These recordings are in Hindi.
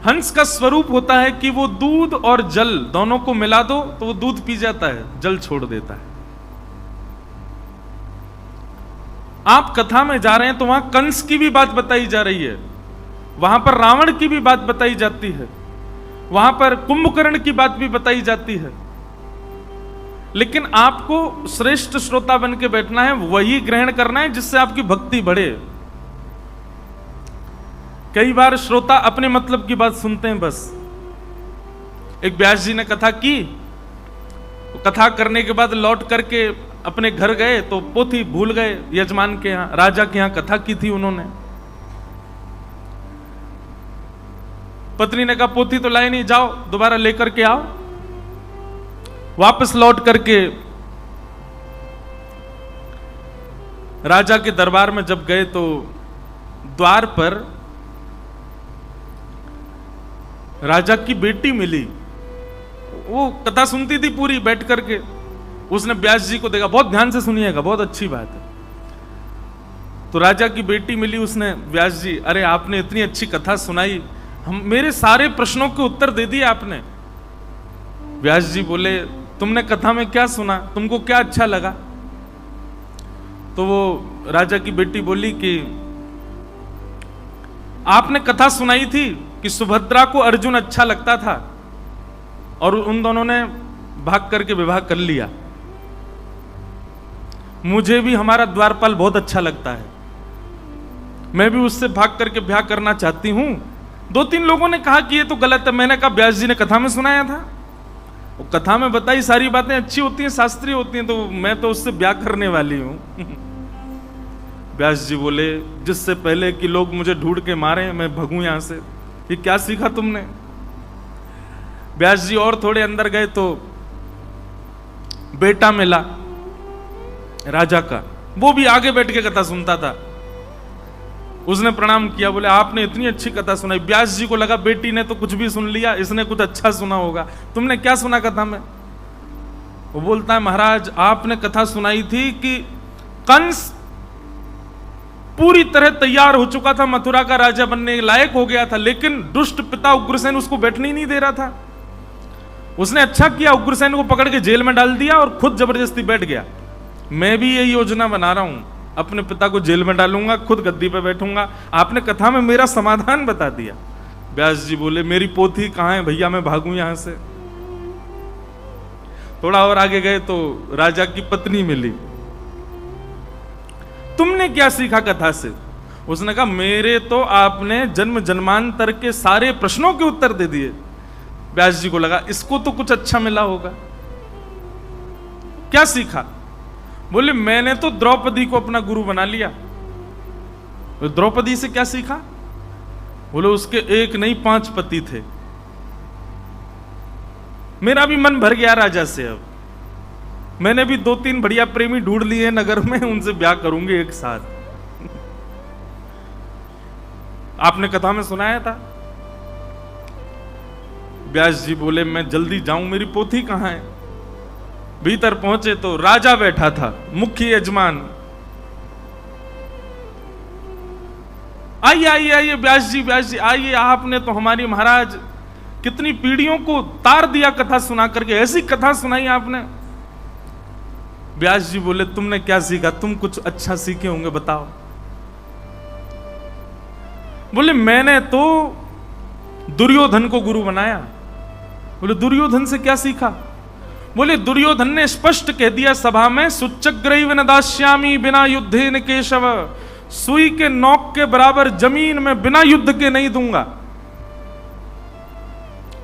हंस का स्वरूप होता है कि वो दूध और जल दोनों को मिला दो तो वो दूध पी जाता है, जल छोड़ देता है। आप कथा में जा रहे हैं तो वहां कंस की भी बात बताई जा रही है, वहां पर रावण की भी बात बताई जाती है, वहां पर कुंभकर्ण की बात भी बताई जाती है। लेकिन आपको श्रेष्ठ श्रोता बन के बैठना है, वही ग्रहण करना है जिससे आपकी भक्ति बढ़े। कई बार श्रोता अपने मतलब की बात सुनते हैं बस। एक व्यास जी ने कथा की, कथा करने के बाद लौट करके अपने घर गए तो पोथी भूल गए यजमान के यहां, राजा के यहां कथा की थी उन्होंने। पत्नी ने कहा पोथी तो लाए नहीं, जाओ दोबारा लेकर के आओ। वापस लौट करके राजा के दरबार में जब गए तो द्वार पर राजा की बेटी मिली। वो कथा सुनती थी पूरी बैठ करके। उसने व्यास जी को देखा, बहुत ध्यान से सुनिएगा, बहुत अच्छी बात है। तो राजा की बेटी मिली, उसने व्यास जी, अरे आपने इतनी अच्छी कथा सुनाई, हम मेरे सारे प्रश्नों के उत्तर दे दिए आपने। व्यास जी बोले, तुमने कथा में क्या सुना, तुमको क्या अच्छा लगा? तो वो राजा की बेटी बोली कि आपने कथा सुनाई थी कि सुभद्रा को अर्जुन अच्छा लगता था और उन दोनों ने भाग करके विवाह कर लिया। मुझे भी हमारा द्वारपाल बहुत अच्छा लगता है, मैं भी उससे भाग करके ब्याह करना चाहती हूं। 2-3 लोगों ने कहा कि ये तो गलत है। मैंने कहा व्यास जी ने कथा में सुनाया था, वो कथा में बताई सारी बातें अच्छी होती हैं, शास्त्रीय होती हैं, तो मैं तो उससे ब्याह करने वाली हूं। व्यास जी बोले, जिससे पहले कि लोग मुझे ढूंढ के मारे मैं भगूं यहां से, ये क्या सीखा तुमने? व्यास जी और थोड़े अंदर गए तो बेटा मिला राजा का, वो भी आगे बैठ के कथा सुनता था। उसने प्रणाम किया, बोले आपने इतनी अच्छी कथा सुनाई। व्यास जी को लगा बेटी ने तो कुछ भी सुन लिया, इसने कुछ अच्छा सुना होगा, तुमने क्या सुना कथा में? वो बोलता है, महाराज आपने कथा सुनाई थी कि कंस पूरी तरह तैयार हो चुका था, मथुरा का राजा बनने लायक हो गया था, लेकिन दुष्ट पिता उग्रसेन उसको बैठने ही नहीं दे रहा था। उसने अच्छा किया, उग्रसेन को पकड़ के जेल में डाल दिया और खुद जबरदस्ती बैठ गया। मैं भी ये योजना बना रहा हूं, अपने पिता को जेल में डालूंगा, खुद गद्दी पे बैठूंगा। आपने कथा में मेरा समाधान बता दिया। व्यास जी बोले, मेरी पोथी कहां है भैया, मैं भागूं यहां से। थोड़ा और आगे गए तो राजा की पत्नी मिली। तुमने क्या सीखा कथा से? उसने कहा, मेरे तो आपने जन्म जन्मांतर के सारे प्रश्नों के उत्तर दे दिए। व्यास जी को लगा इसको तो कुछ अच्छा मिला होगा। क्या सीखा? बोले, मैंने तो द्रौपदी को अपना गुरु बना लिया। तो द्रौपदी से क्या सीखा? बोले, उसके एक नहीं 5 पति थे। मेरा भी मन भर गया राजा से। अब मैंने भी 2-3 बढ़िया प्रेमी ढूंढ लिए नगर में, उनसे ब्याह करूंगे एक साथ। आपने कथा में सुनाया था। व्यास जी बोले, मैं जल्दी जाऊं, मेरी पोथी कहां है? भीतर पहुंचे तो राजा बैठा था, मुख्य यजमान। आइए आइए आइए व्यास जी आइए, आपने तो हमारी महाराज कितनी पीढ़ियों को तार दिया कथा सुना करके, ऐसी कथा सुनाई आपने। व्यास जी बोले, तुमने क्या सीखा? तुम कुछ अच्छा सीखे होंगे, बताओ। बोले, मैंने तो दुर्योधन को गुरु बनाया। बोले, दुर्योधन से क्या सीखा? बोले, दुर्योधन ने स्पष्ट कह दिया सभा में, सुच्चग्रैव न दास्यामि बिना युद्धेन केशव, सुई के नोक के बराबर जमीन में बिना युद्ध के नहीं दूंगा।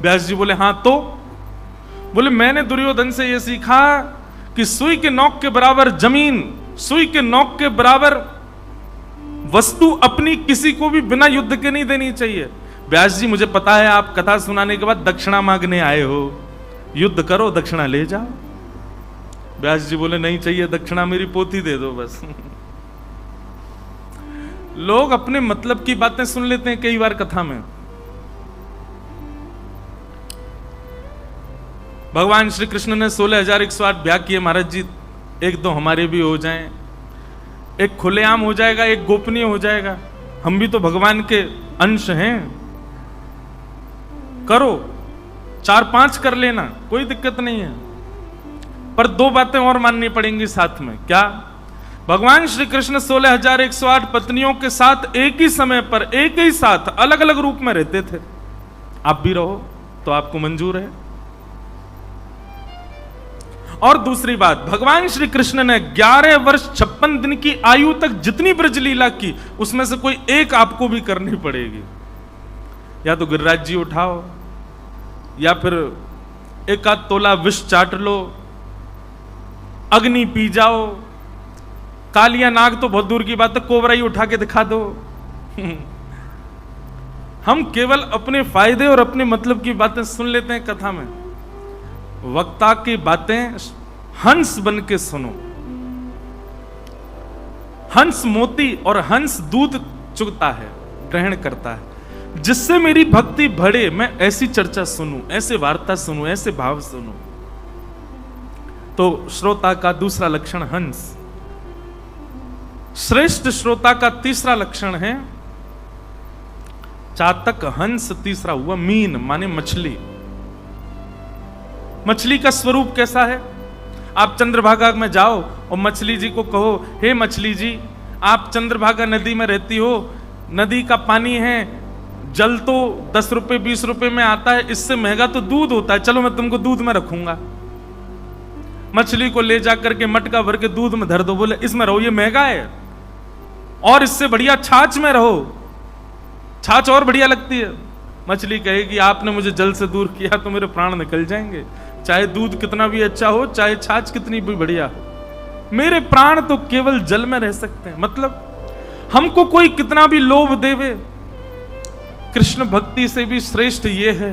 व्यास जी बोले, हां तो? बोले, मैंने दुर्योधन से यह सीखा कि सुई के नोक के बराबर जमीन, सुई के नोक के बराबर वस्तु अपनी किसी को भी बिना युद्ध के नहीं देनी चाहिए। व्यास जी, मुझे पता है आप कथा सुनाने के बाद दक्षिणा मांगने आए हो, युद्ध करो दक्षिणा ले जाओ। व्यास जी बोले, नहीं चाहिए दक्षिणा, मेरी पोथी दे दो बस। लोग अपने मतलब की बातें सुन लेते हैं कई बार कथा में। भगवान श्री कृष्ण ने 16,108 ब्याह किए महाराज जी, 1-2 हमारे भी हो जाएं, एक खुलेआम हो जाएगा, एक गोपनीय हो जाएगा। हम भी तो भगवान के अंश हैं। करो, 4-5 कर लेना, कोई दिक्कत नहीं है। पर 2 बातें और माननी पड़ेंगी साथ में। क्या? भगवान श्री कृष्ण 16,108 पत्नियों के साथ एक ही समय पर, एक ही साथ, अलग अलग रूप में रहते थे। आप भी रहो तो आपको मंजूर है। और दूसरी बात, भगवान श्री कृष्ण ने 11 वर्ष 56 दिन की आयु तक जितनी ब्रज लीला की, उसमें से कोई एक आपको भी करनी पड़ेगी। या तो गिरिराज जी उठाओ, या फिर 1 तोला विष चाट लो, अग्नि पी जाओ, कालिया नाग तो बहुत दूर की बात है, कोबरा ही उठा के दिखा दो। हम केवल अपने फायदे और अपने मतलब की बातें सुन लेते हैं कथा में। वक्ता की बातें हंस बन के सुनो। हंस मोती और हंस दूध चुगता है, ग्रहण करता है। जिससे मेरी भक्ति बढ़े, मैं ऐसी चर्चा सुनूं, ऐसे वार्ता सुनूं, ऐसे भाव सुनूं। तो श्रोता का दूसरा लक्षण हंस। श्रेष्ठ श्रोता का तीसरा लक्षण है चातक हंस। तीसरा हुआ मीन, माने मछली। मछली का स्वरूप कैसा है? आप चंद्रभागा में जाओ और मछली जी को कहो, हे मछली जी, आप चंद्रभागा नदी में रहती हो, नदी का पानी है, जल तो 10 रुपए 20 रुपए में आता है, इससे महंगा तो दूध होता है, चलो मैं तुमको दूध में रखूंगा। मछली को ले जाकर के मटका भर के दूध में धर दो, बोले इसमें रहो, ये महंगा है, और इससे बढ़िया छाछ में रहो, छाछ और बढ़िया लगती है। मछली कहेगी आपने मुझे जल से दूर किया तो मेरे प्राण निकल जाएंगे, चाहे दूध कितना भी अच्छा हो, चाहे छाछ कितनी भी बढ़िया हो, मेरे प्राण तो केवल जल में रह सकते हैं। मतलब हमको कोई कितना भी लोभ देवे, कृष्ण भक्ति से भी श्रेष्ठ ये है,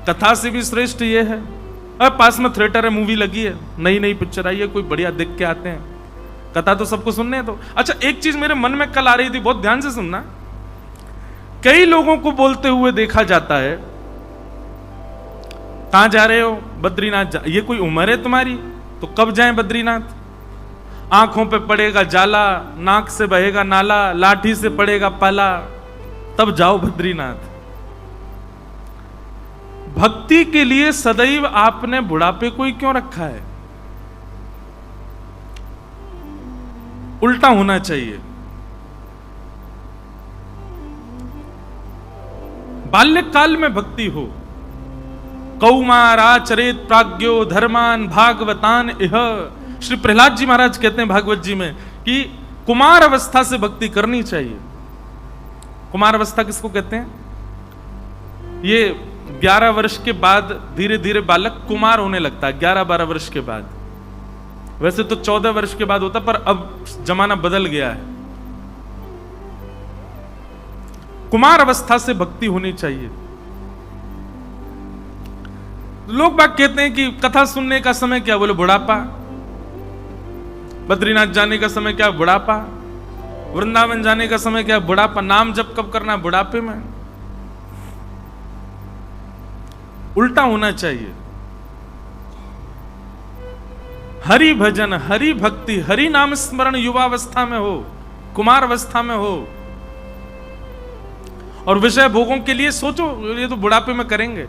कथा से भी श्रेष्ठ ये है। अब पास में थिएटर है, मूवी लगी है, नई नई पिक्चर आई है, कोई बढ़िया देख के आते हैं, कथा तो सबको सुनने है। तो अच्छा, एक चीज मेरे मन में कल आ रही थी, बहुत ध्यान से सुनना। कई लोगों को बोलते हुए देखा जाता है, कहां जा रहे हो? बद्रीनाथ ये कोई उम्र है तुम्हारी? तो कब जाएं बद्रीनाथ? आंखों पे पड़ेगा जाला, नाक से बहेगा नाला, लाठी से पड़ेगा पाला, तब जाओ बद्रीनाथ। भक्ति के लिए सदैव आपने बुढ़ापे को ही क्यों रखा है? उल्टा होना चाहिए। बाल्यकाल में भक्ति हो। कौमाराचरेत प्राज्ञो धर्मान भागवतान इह। श्री प्रहलाद जी महाराज कहते हैं भागवत जी में कि कुमार अवस्था से भक्ति करनी चाहिए। कुमार अवस्था किसको कहते हैं? ये 11 वर्ष के बाद धीरे धीरे बालक कुमार होने लगता है, 11-12 वर्ष के बाद। वैसे तो 14 वर्ष के बाद होता, पर अब जमाना बदल गया है। कुमार अवस्था से भक्ति होनी चाहिए। लोग बात कहते हैं कि कथा सुनने का समय क्या? बोले बुढ़ापा। बद्रीनाथ जाने का समय क्या? बुढ़ापा। वृंदावन जाने का समय क्या? बुढ़ापा। नाम जप कब करना? बुढ़ापे में। उल्टा होना चाहिए। हरि भजन, हरि भक्ति, हरि नाम स्मरण युवावस्था में हो, कुमार अवस्था में हो। और विषय भोगों के लिए सोचो, ये तो बुढ़ापे में करेंगे,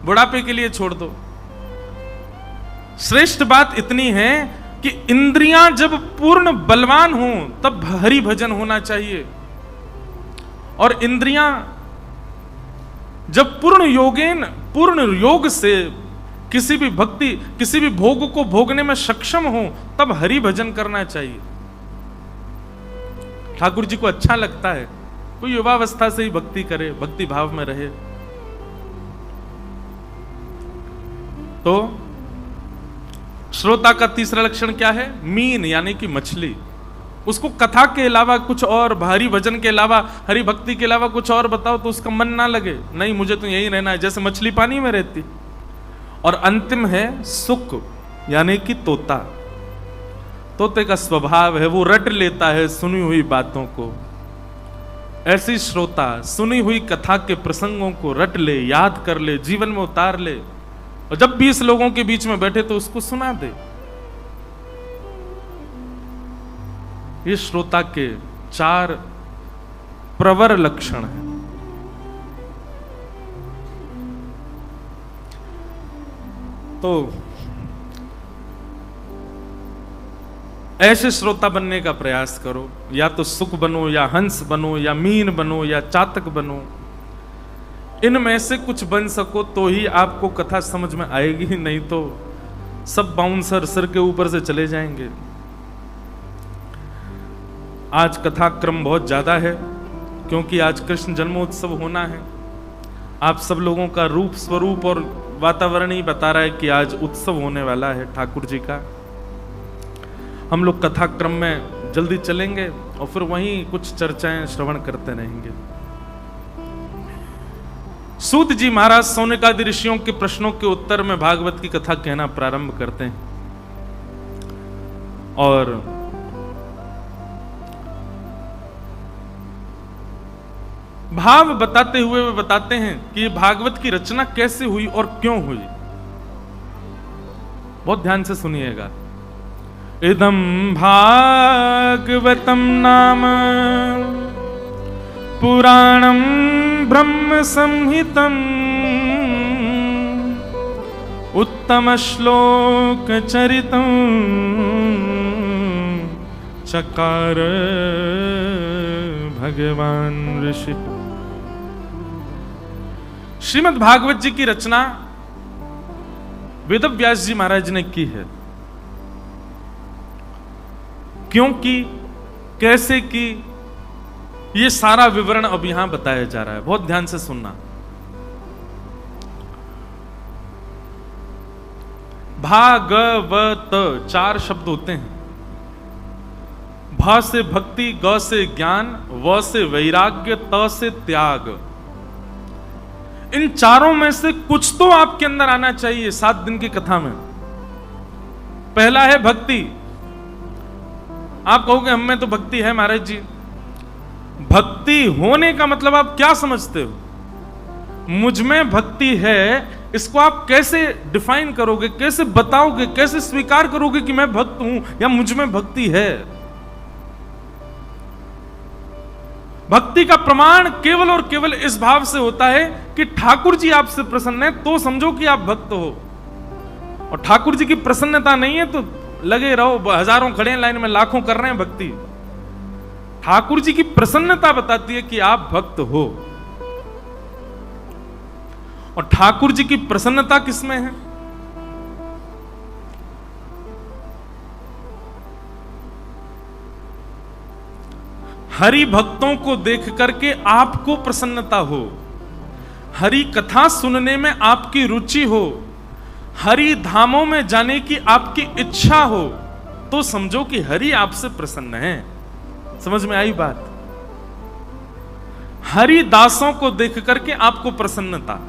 बुढ़ापे के लिए छोड़ दो। श्रेष्ठ बात इतनी है कि इंद्रियां जब पूर्ण बलवान हो तब हरि भजन होना चाहिए, और इंद्रियां जब पूर्ण योग से किसी भी भक्ति, किसी भी भोग को भोगने में सक्षम हो, तब हरि भजन करना चाहिए। ठाकुर जी को अच्छा लगता है कोई युवावस्था से ही भक्ति करे, भक्ति भाव में रहे। तो श्रोता का तीसरा लक्षण क्या है? मीन, यानी कि मछली। उसको कथा के अलावा कुछ और, भारी भजन के अलावा, हरि भक्ति के अलावा कुछ और बताओ तो उसका मन ना लगे, नहीं मुझे तो यही रहना है, जैसे मछली पानी में रहती। और अंतिम है सुक, यानी कि तोता। तोते का स्वभाव है, वो रट लेता है सुनी हुई बातों को। ऐसी श्रोता सुनी हुई कथा के प्रसंगों को रट ले, याद कर ले, जीवन में उतार ले, और जब 20 लोगों के बीच में बैठे तो उसको सुना दे। ये श्रोता के 4 प्रवर लक्षण हैं। तो ऐसे श्रोता बनने का प्रयास करो, या तो सुख बनो या हंस बनो या मीन बनो या चातक बनो, इनमें से कुछ बन सको तो ही आपको कथा समझ में आएगी, नहीं तो सब बाउंसर सिर के ऊपर से चले जाएंगे। आज कथा क्रम बहुत ज्यादा है क्योंकि आज कृष्ण जन्मोत्सव होना है। आप सब लोगों का रूप स्वरूप और वातावरण ही बता रहा है कि आज उत्सव होने वाला है ठाकुर जी का। हम लोग कथा क्रम में जल्दी चलेंगे और फिर वहीं कुछ चर्चाएं श्रवण करते रहेंगे। सूत जी महाराज सौनकादि ऋषियों के प्रश्नों के उत्तर में भागवत की कथा कहना प्रारंभ करते हैं और भाव बताते हुए वे बताते हैं कि ये भागवत की रचना कैसे हुई और क्यों हुई। बहुत ध्यान से सुनिएगा। इदं भागवतम नाम पुराणं ब्रह्म संहितम् उत्तम श्लोक चरितं चकार भगवान ऋषि। श्रीमद् भागवत जी की रचना वेद व्यास जी महाराज ने की है। क्यों की, कैसे की, ये सारा विवरण अब यहां बताया जा रहा है। बहुत ध्यान से सुनना। भागवत 4 शब्द होते हैं। भा से भक्ति, ग से ज्ञान, व से वैराग्य, त से त्याग। इन चारों में से कुछ तो आपके अंदर आना चाहिए 7 दिन की कथा में। पहला है भक्ति। आप कहोगे हम में तो भक्ति है महाराज जी। भक्ति होने का मतलब आप क्या समझते हो? मुझ में भक्ति है, इसको आप कैसे डिफाइन करोगे, कैसे बताओगे, कैसे स्वीकार करोगे कि मैं भक्त हूं या मुझ में भक्ति है? भक्ति का प्रमाण केवल और केवल इस भाव से होता है कि ठाकुर जी आपसे प्रसन्न है तो समझो कि आप भक्त हो। और ठाकुर जी की प्रसन्नता नहीं है तो लगे रहो, हजारों खड़े हैं लाइन में, लाखों कर रहे हैं भक्ति। ठाकुर जी की प्रसन्नता बताती है कि आप भक्त हो। और ठाकुर जी की प्रसन्नता किसमें है? हरि भक्तों को देख करके आपको प्रसन्नता हो, हरि कथा सुनने में आपकी रुचि हो, हरि धामों में जाने की आपकी इच्छा हो, तो समझो कि हरि आपसे प्रसन्न है। समझ में आई बात? हरि दासों को देख करके आपको प्रसन्नता।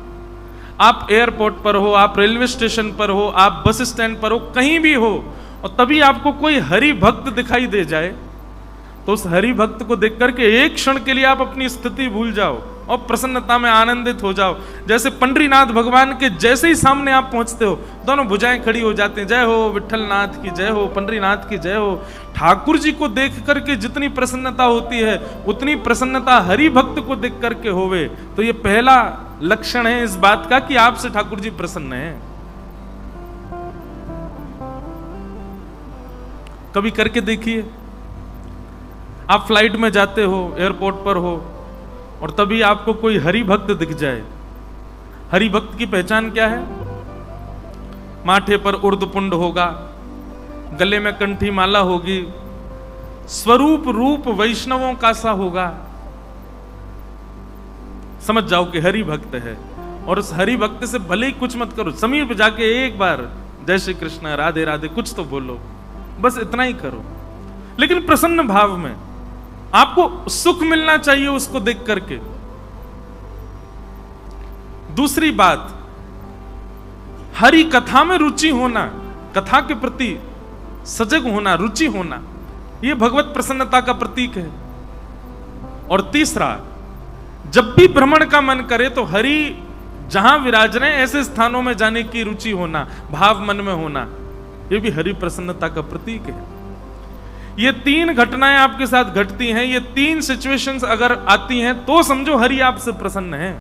आप एयरपोर्ट पर हो, आप रेलवे स्टेशन पर हो, आप बस स्टैंड पर हो, कहीं भी हो, और तभी आपको कोई हरि भक्त दिखाई दे जाए तो उस हरि भक्त को देख करके एक क्षण के लिए आप अपनी स्थिति भूल जाओ और प्रसन्नता में आनंदित हो जाओ। जैसे पंडरीनाथ भगवान के जैसे ही सामने आप पहुंचते हो, दोनों भुजाएं खड़ी हो जाती हैं, जय हो विठ्ठलनाथ की जय हो, पंडरीनाथ की जय हो। ठाकुर जी को देख करके जितनी प्रसन्नता होती है उतनी प्रसन्नता हरि भक्त को देख करके होवे, तो ये पहला लक्षण है इस बात का कि आपसे ठाकुर जी प्रसन्न है। कभी करके देखिए। आप फ्लाइट में जाते हो, एयरपोर्ट पर हो, और तभी आपको कोई हरि भक्त दिख जाए। हरि भक्त की पहचान क्या है? माथे पर उर्दपुंड होगा, गले में कंठी माला होगी, स्वरूप रूप वैष्णवों का सा होगा। समझ जाओ कि हरि भक्त है। और उस हरि भक्त से भले ही कुछ मत करो, समीप जाके एक बार जय श्री कृष्ण, राधे राधे कुछ तो बोलो, बस इतना ही करो, लेकिन प्रसन्न भाव में। आपको सुख मिलना चाहिए उसको देख करके। दूसरी बात, हरि कथा में रुचि होना, कथा के प्रति सजग होना, रुचि होना, यह भगवत प्रसन्नता का प्रतीक है। और तीसरा, जब भी भ्रमण का मन करे तो हरि जहां विराज रहे ऐसे स्थानों में जाने की रुचि होना, भाव मन में होना, यह भी हरि प्रसन्नता का प्रतीक है। ये 3 घटनाएं आपके साथ घटती हैं, ये 3 सिचुएशंस अगर आती हैं तो समझो हरि आपसे प्रसन्न है।